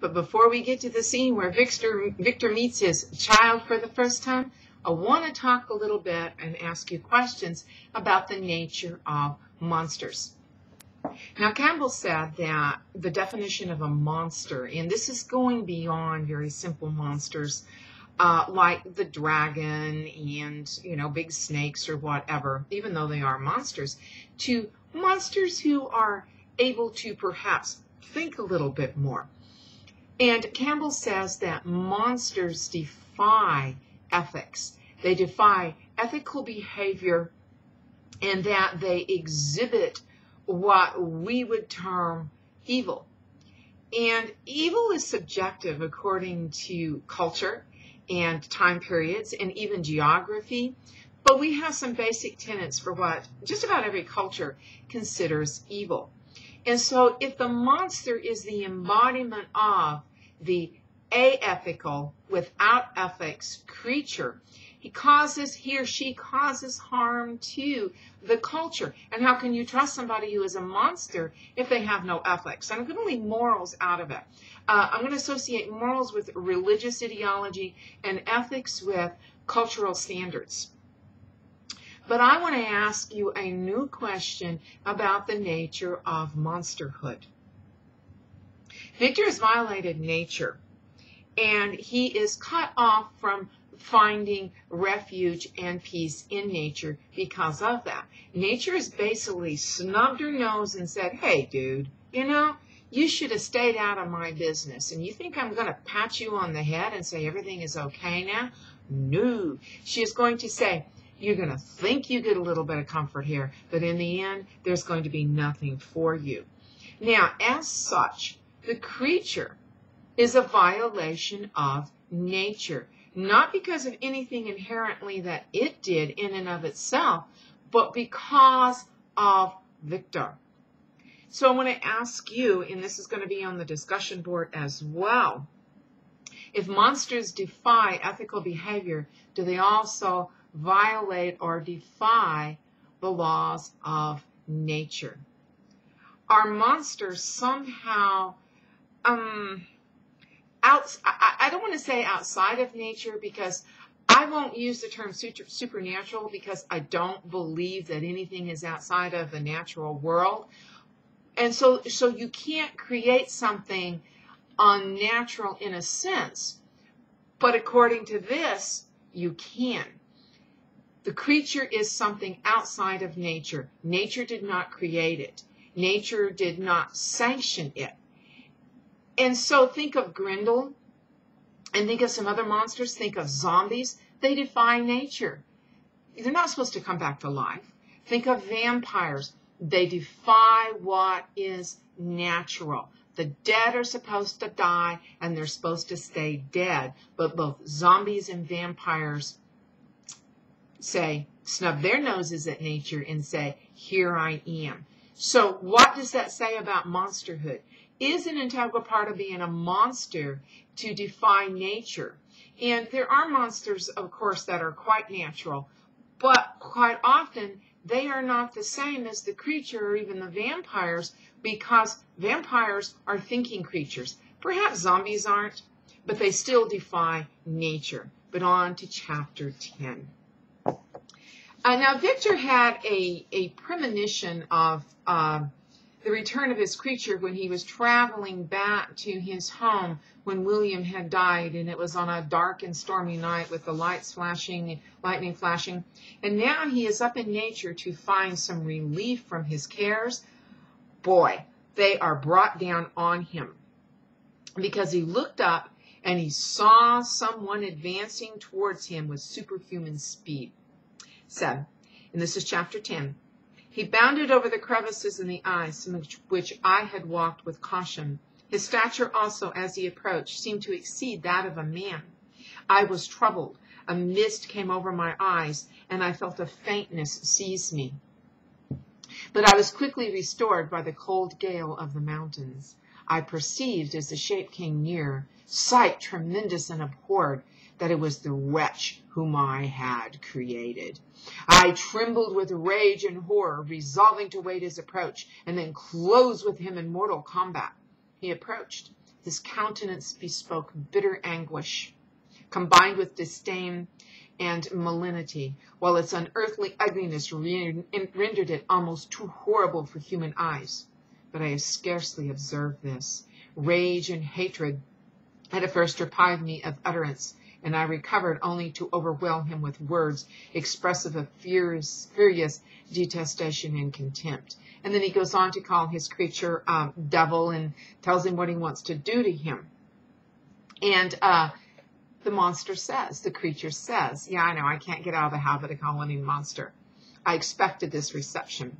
But before we get to the scene where Victor meets his child for the first time, I want to talk a little bit and ask you questions about the nature of monsters. Now, Campbell said that the definition of a monster, and this is going beyond very simple monsters like the dragon and, big snakes or whatever, even though they are monsters, to monsters who are able to perhaps think a little bit more. And Campbell says that monsters defy ethics. They defy ethical behavior, and that they exhibit what we would term evil. And evil is subjective according to culture and time periods and even geography. But we have some basic tenets for what just about every culture considers evil. And so if the monster is the embodiment of the aethical, without ethics creature, he or she causes harm to the culture. And how can you trust somebody who is a monster if they have no ethics? And I'm going to leave morals out of it. I'm going to associate morals with religious ideology and ethics with cultural standards. But I want to ask you a new question about the nature of monsterhood. Victor has violated nature, and he is cut off from finding refuge and peace in nature because of that. Nature has basically snubbed her nose and said, hey, dude, you should have stayed out of my business. And you think I'm going to pat you on the head and say everything is okay now? No. She is going to say, you're going to think you get a little bit of comfort here, but in the end, there's going to be nothing for you. Now, as such, the creature is a violation of nature, not because of anything inherently that it did in and of itself, but because of Victor. So I want to ask you, and this is going to be on the discussion board as well, if monsters defy ethical behavior, do they also violate or defy the laws of nature? Are monsters somehow I don't want to say outside of nature, because I won't use the term supernatural, because I don't believe that anything is outside of the natural world. And so you can't create something unnatural in a sense, but according to this, you can. The creature is something outside of nature. Nature did not create it. Nature did not sanction it. And so think of Grendel, and think of some other monsters. Think of zombies. They defy nature. They're not supposed to come back to life. Think of vampires. They defy what is natural. The dead are supposed to die, and they're supposed to stay dead. But both zombies and vampires snub their noses at nature and say, here I am. So what does that say about monsterhood? Is an integral part of being a monster to defy nature. And there are monsters, of course, that are quite natural, but quite often they are not the same as the creature or even the vampires, because vampires are thinking creatures. Perhaps zombies aren't, but they still defy nature. But on to chapter 10. Now, Victor had a premonition of the return of his creature when he was traveling back to his home when William had died, and it was on a dark and stormy night with the lights flashing, lightning flashing. And now he is up in nature to find some relief from his cares. Boy, they are brought down on him, because he looked up and he saw someone advancing towards him with superhuman speed. So, and this is chapter 10. He bounded over the crevices in the ice, in which I had walked with caution. His stature also, as he approached, seemed to exceed that of a man. I was troubled. A mist came over my eyes, and I felt a faintness seize me. But I was quickly restored by the cold gale of the mountains. I perceived, as the shape came near, sight tremendous and abhorred, that it was the wretch whom I had created. I trembled with rage and horror, resolving to wait his approach, and then close with him in mortal combat. He approached, His countenance bespoke bitter anguish, combined with disdain and malignity, while its unearthly ugliness rendered it almost too horrible for human eyes. But I have scarcely observed this. Rage and hatred had at first deprived me of utterance, and I recovered only to overwhelm him with words expressive of furious detestation and contempt. And then he goes on to call his creature devil and tells him what he wants to do to him. And the creature says, yeah, I know, I can't get out of the habit of calling him monster. I expected this reception.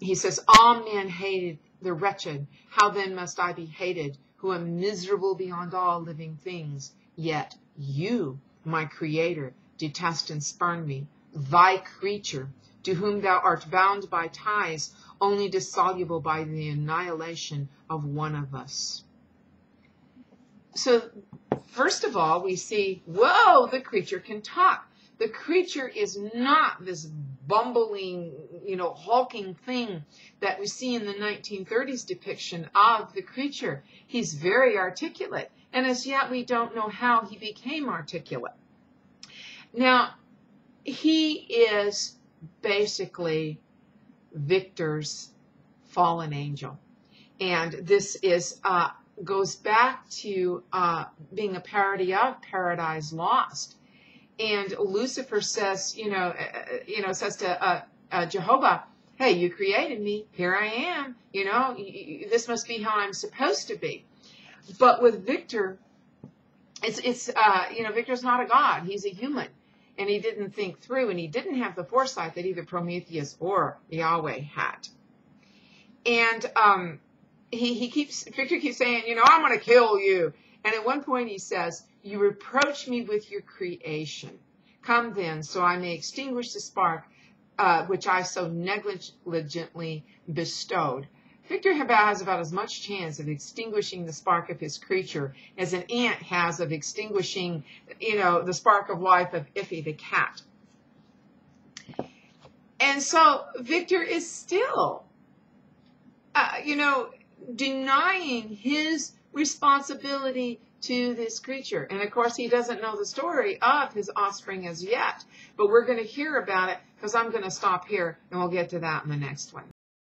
He says, all men hated the wretched. How then must I be hated, who am miserable beyond all living things? Yet you, my creator, detest and spurn me, thy creature, to whom thou art bound by ties only dissoluble by the annihilation of one of us. So, first of all, we see, whoa, the creature can talk. The creature is not this bumbling, hulking thing that we see in the 1930s depiction of the creature. He's very articulate, and as yet we don't know how he became articulate. Now, he is basically Victor's fallen angel, and this is goes back to being a parody of Paradise Lost. And Lucifer says, says to Jehovah, hey, you created me. Here I am. This must be how I'm supposed to be. But with Victor, Victor's not a god. He's a human. And he didn't think through, and he didn't have the foresight that either Prometheus or Yahweh had. And Victor keeps saying, I'm going to kill you. And at one point he says, you reproach me with your creation. Come then, so I may extinguish the spark which I so negligently bestowed. Victor has about as much chance of extinguishing the spark of his creature as an ant has of extinguishing, the spark of life of Iffy the cat. And so Victor is still, denying his responsibility to this creature. And of course, he doesn't know the story of his offspring as yet. But we're going to hear about it because I'm going to stop here and we'll get to that in the next one.